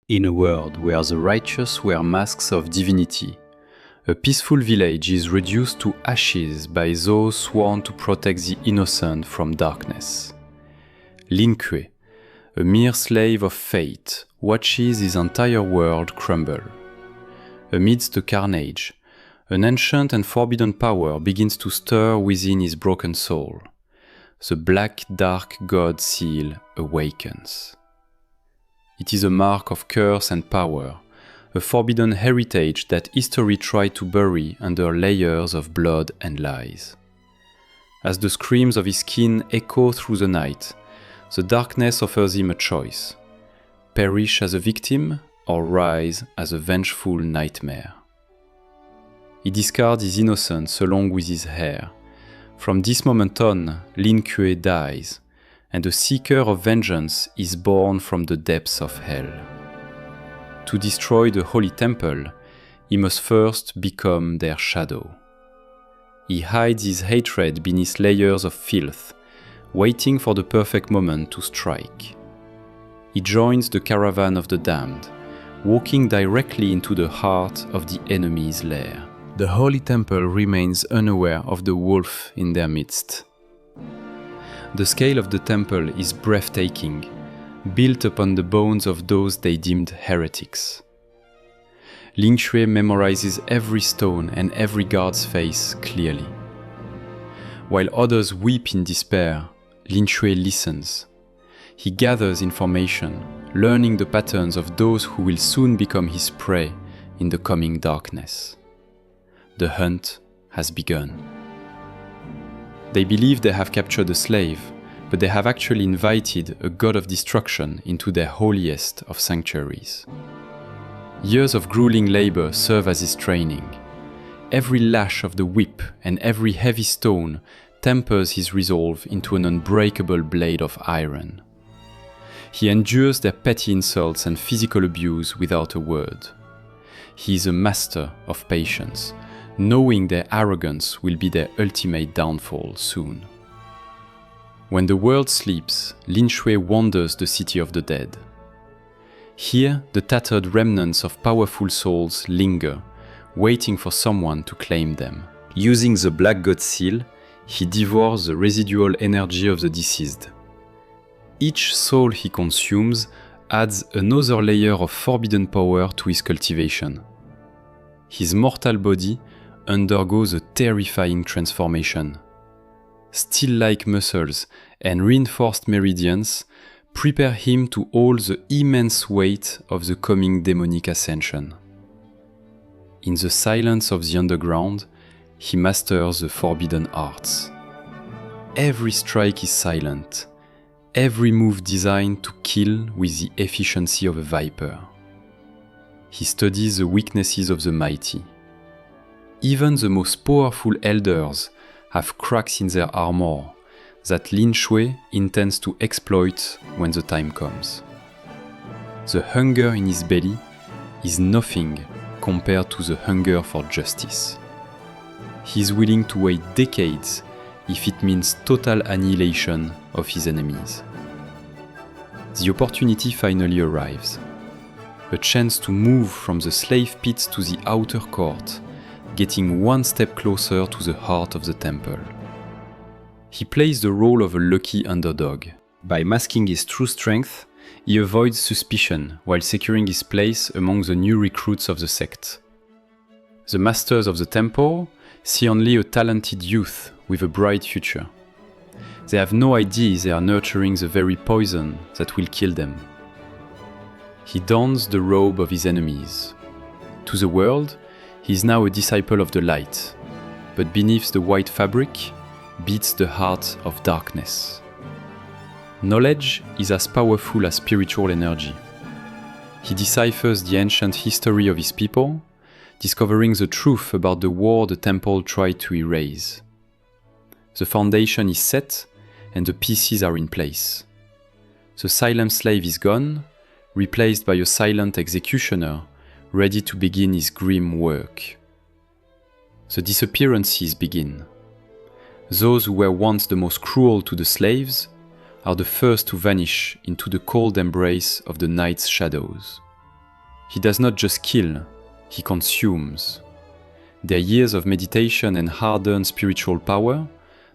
In a world where the righteous wear masks of divinity, a peaceful village is reduced to ashes by those sworn to protect the innocent from darkness. Lin Kuei, a mere slave of fate, watches his entire world crumble. Amidst the carnage, an ancient and forbidden power begins to stir within his broken soul. The black dark god seal awakens. It is a mark of curse and power, a forbidden heritage that history tried to bury under layers of blood and lies. As the screams of his kin echo through the night, the darkness offers him a choice: perish as a victim or rise as a vengeful nightmare. He discards his innocence along with his hair. From this moment on, Lin Kuei dies, and the seeker of vengeance is born from the depths of hell. To destroy the holy temple, he must first become their shadow. He hides his hatred beneath layers of filth, waiting for the perfect moment to strike. He joins the caravan of the damned, walking directly into the heart of the enemy's lair. The holy temple remains unaware of the wolf in their midst. The scale of the temple is breathtaking, built upon the bones of those they deemed heretics. Lin Kuei memorizes every stone and every guard's face clearly. While others weep in despair, Lin Kuei listens. He gathers information, learning the patterns of those who will soon become his prey in the coming darkness. The hunt has begun. They believe they have captured a slave, but they have actually invited a god of destruction into their holiest of sanctuaries. Years of grueling labor serve as his training. Every lash of the whip and every heavy stone tempers his resolve into an unbreakable blade of iron. He endures their petty insults and physical abuse without a word. He is a master of patience, knowing their arrogance will be their ultimate downfall soon. When the world sleeps, Lin Kuei wanders the city of the dead. Here, the tattered remnants of powerful souls linger, waiting for someone to claim them. Using the Black God Seal, he devours the residual energy of the deceased. Each soul he consumes adds another layer of forbidden power to his cultivation. His mortal body undergoes a terrifying transformation. Steel-like muscles and reinforced meridians prepare him to hold the immense weight of the coming demonic ascension. In the silence of the underground, he masters the forbidden arts. Every strike is silent, every move designed to kill with the efficiency of a viper. He studies the weaknesses of the mighty. Even the most powerful elders have cracks in their armor that Lin Kuei intends to exploit when the time comes. The hunger in his belly is nothing compared to the hunger for justice. He is willing to wait decades if it means total annihilation of his enemies. The opportunity finally arrives. A chance to move from the slave pits to the outer court, getting one step closer to the heart of the temple. He plays the role of a lucky underdog. By masking his true strength, he avoids suspicion while securing his place among the new recruits of the sect. The masters of the temple see only a talented youth with a bright future. They have no idea they are nurturing the very poison that will kill them. He dons the robe of his enemies. To the world, he is now a disciple of the light, but beneath the white fabric beats the heart of darkness. Knowledge is as powerful as spiritual energy. He deciphers the ancient history of his people, discovering the truth about the war the temple tried to erase. The foundation is set, and the pieces are in place. The silent slave is gone, replaced by a silent executioner ready to begin his grim work. The disappearances begin. Those who were once the most cruel to the slaves are the first to vanish into the cold embrace of the night's shadows. He does not just kill, he consumes. Their years of meditation and hard-earned spiritual power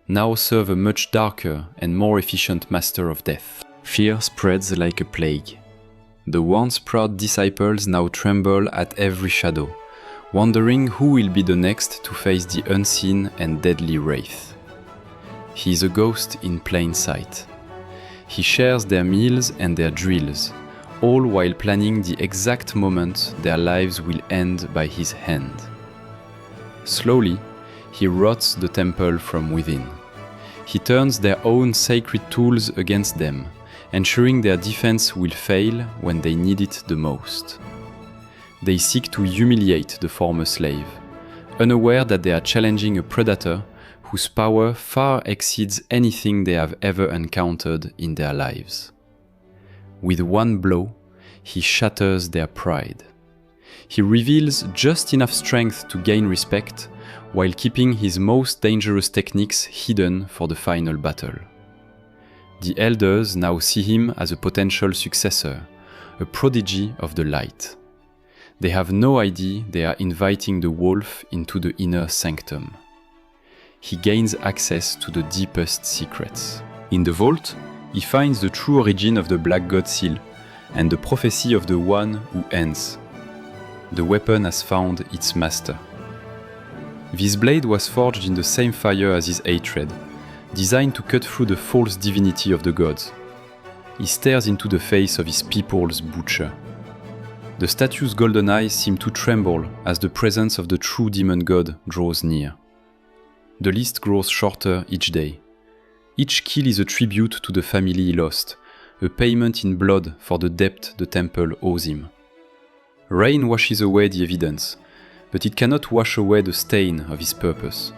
now serve a much darker and more efficient master of death. Fear spreads like a plague. The once proud disciples now tremble at every shadow, wondering who will be the next to face the unseen and deadly wraith. He is a ghost in plain sight. He shares their meals and their drills, all while planning the exact moment their lives will end by his hand. Slowly, he rots the temple from within. He turns their own sacred tools against them, ensuring their defense will fail when they need it the most. They seek to humiliate the former slave, unaware that they are challenging a predator whose power far exceeds anything they have ever encountered in their lives. With one blow, he shatters their pride. He reveals just enough strength to gain respect, while keeping his most dangerous techniques hidden for the final battle. The elders now see him as a potential successor, a prodigy of the light. They have no idea they are inviting the wolf into the inner sanctum. He gains access to the deepest secrets. In the vault, he finds the true origin of the Black God Seal and the prophecy of the one who ends. The weapon has found its master. This blade was forged in the same fire as his hatred, designed to cut through the false divinity of the gods. He stares into the face of his people's butcher. The statue's golden eyes seem to tremble as the presence of the true demon god draws near. The list grows shorter each day. Each kill is a tribute to the family he lost, a payment in blood for the debt the temple owes him. Rain washes away the evidence, but it cannot wash away the stain of his purpose.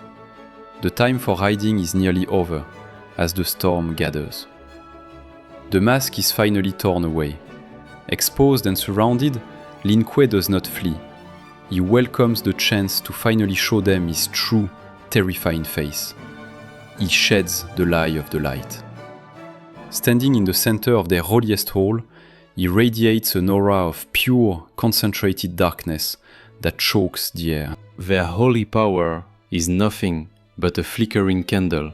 The time for hiding is nearly over, as the storm gathers. The mask is finally torn away. Exposed and surrounded, Lin Kuei does not flee. He welcomes the chance to finally show them his true, terrifying face. He sheds the lie of the light. Standing in the center of their holiest hall, he radiates an aura of pure, concentrated darkness that chokes the air. Their holy power is nothing but a flickering candle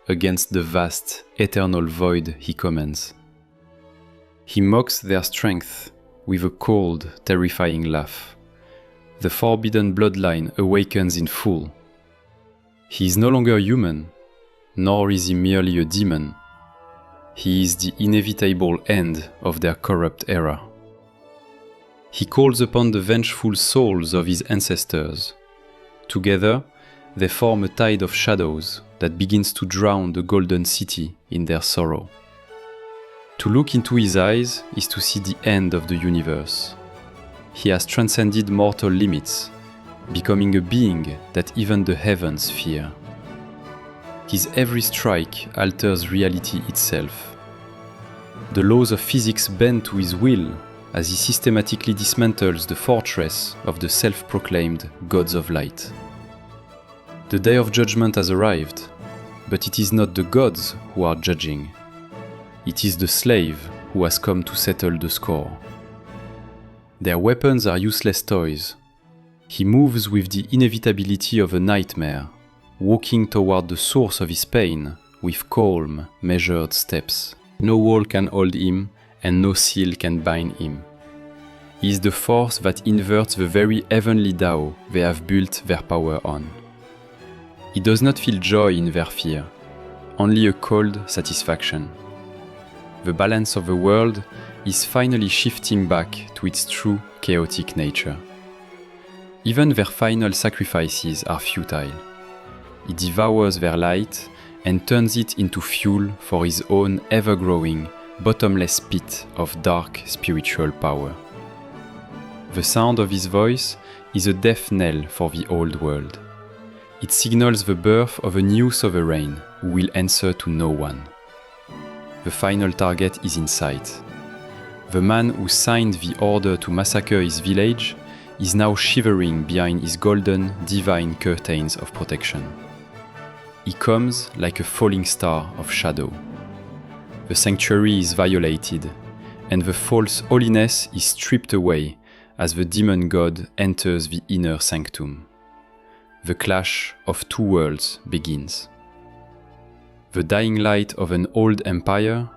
against the vast, eternal void he commands. He mocks their strength with a cold, terrifying laugh. The forbidden bloodline awakens in full. He is no longer human, nor is he merely a demon. He is the inevitable end of their corrupt era. He calls upon the vengeful souls of his ancestors. Together, they form a tide of shadows that begins to drown the golden city in their sorrow. To look into his eyes is to see the end of the universe. He has transcended mortal limits, becoming a being that even the heavens fear. His every strike alters reality itself. The laws of physics bend to his will as he systematically dismantles the fortress of the self-proclaimed gods of light. The day of judgment has arrived, but it is not the gods who are judging. It is the slave who has come to settle the score. Their weapons are useless toys. He moves with the inevitability of a nightmare, walking toward the source of his pain with calm, measured steps. No wall can hold him, and no seal can bind him. He is the force that inverts the very heavenly Tao they have built their power on. He does not feel joy in their fear, only a cold satisfaction. The balance of the world is finally shifting back to its true chaotic nature. Even their final sacrifices are futile. He devours their light and turns it into fuel for his own ever-growing, bottomless pit of dark spiritual power. The sound of his voice is a death knell for the old world. It signals the birth of a new sovereign who will answer to no one. The final target is in sight. The man who signed the order to massacre his village is now shivering behind his golden, divine curtains of protection. He comes like a falling star of shadow. The sanctuary is violated, and the false holiness is stripped away as the demon god enters the inner sanctum. The clash of two worlds begins. The dying light of an old empire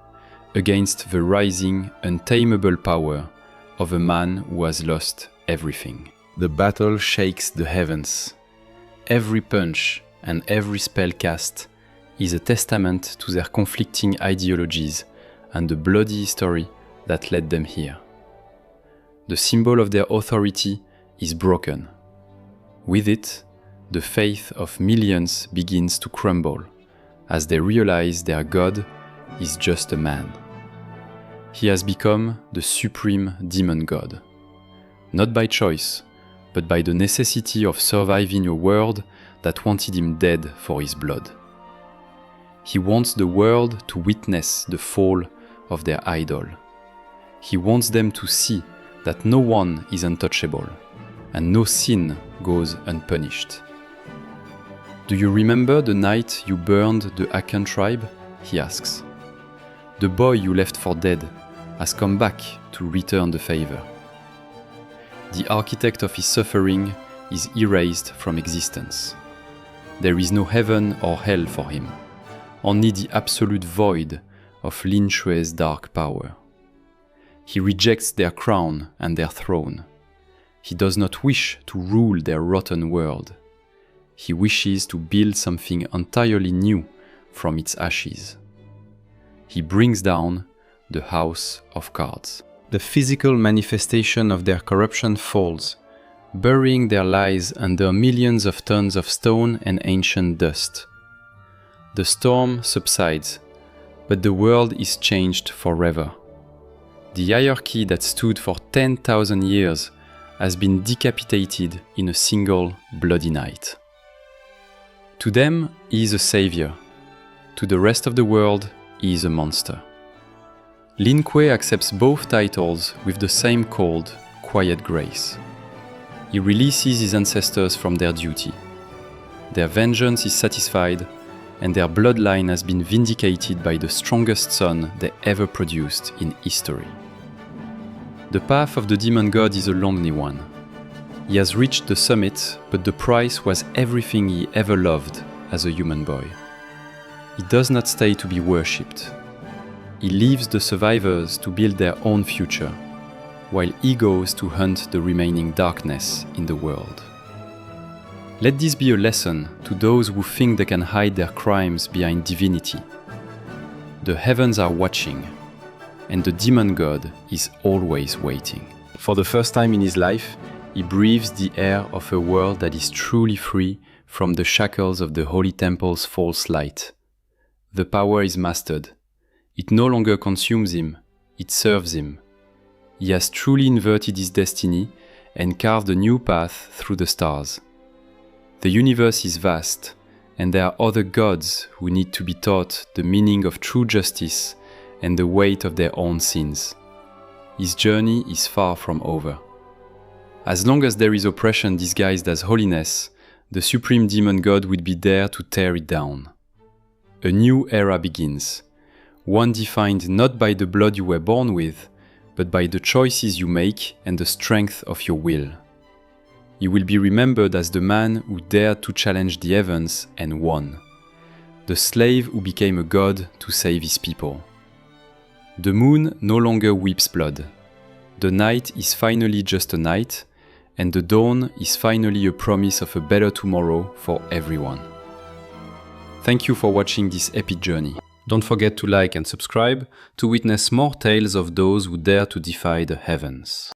against the rising, untamable power of a man who has lost everything. The battle shakes the heavens. Every punch and every spell cast is a testament to their conflicting ideologies and the bloody history that led them here. The symbol of their authority is broken. With it, the faith of millions begins to crumble as they realize their god is just a man. He has become the supreme demon god, not by choice, but by the necessity of surviving a world that wanted him dead for his blood. He wants the world to witness the fall of their idol. He wants them to see that no one is untouchable, and no sin goes unpunished. Do you remember the night you burned the Akan tribe? He asks. The boy you left for dead has come back to return the favor. The architect of his suffering is erased from existence. There is no heaven or hell for him, only the absolute void of Lin Xue's dark power. He rejects their crown and their throne. He does not wish to rule their rotten world. He wishes to build something entirely new from its ashes. He brings down the House of Cards. The physical manifestation of their corruption falls, burying their lies under millions of tons of stone and ancient dust. The storm subsides, but the world is changed forever. The hierarchy that stood for 10,000 years has been decapitated in a single bloody night. To them, he is a savior. To the rest of the world, he is a monster. Lin Kuei accepts both titles with the same cold, quiet grace. He releases his ancestors from their duty. Their vengeance is satisfied, and their bloodline has been vindicated by the strongest son they ever produced in history. The path of the demon god is a lonely one. He has reached the summit, but the price was everything he ever loved as a human boy. He does not stay to be worshipped. He leaves the survivors to build their own future, while he goes to hunt the remaining darkness in the world. Let this be a lesson to those who think they can hide their crimes behind divinity. The heavens are watching, and the demon god is always waiting. For the first time in his life, he breathes the air of a world that is truly free from the shackles of the Holy Temple's false light. The power is mastered. It no longer consumes him, it serves him. He has truly inverted his destiny and carved a new path through the stars. The universe is vast, and there are other gods who need to be taught the meaning of true justice and the weight of their own sins. His journey is far from over. As long as there is oppression disguised as holiness, the supreme demon god will be there to tear it down. A new era begins, one defined not by the blood you were born with, but by the choices you make and the strength of your will. You will be remembered as the man who dared to challenge the heavens and won, the slave who became a god to save his people. The moon no longer weeps blood. The night is finally just a night, and the dawn is finally a promise of a better tomorrow for everyone. Thank you for watching this epic journey. Don't forget to like and subscribe to witness more tales of those who dare to defy the heavens.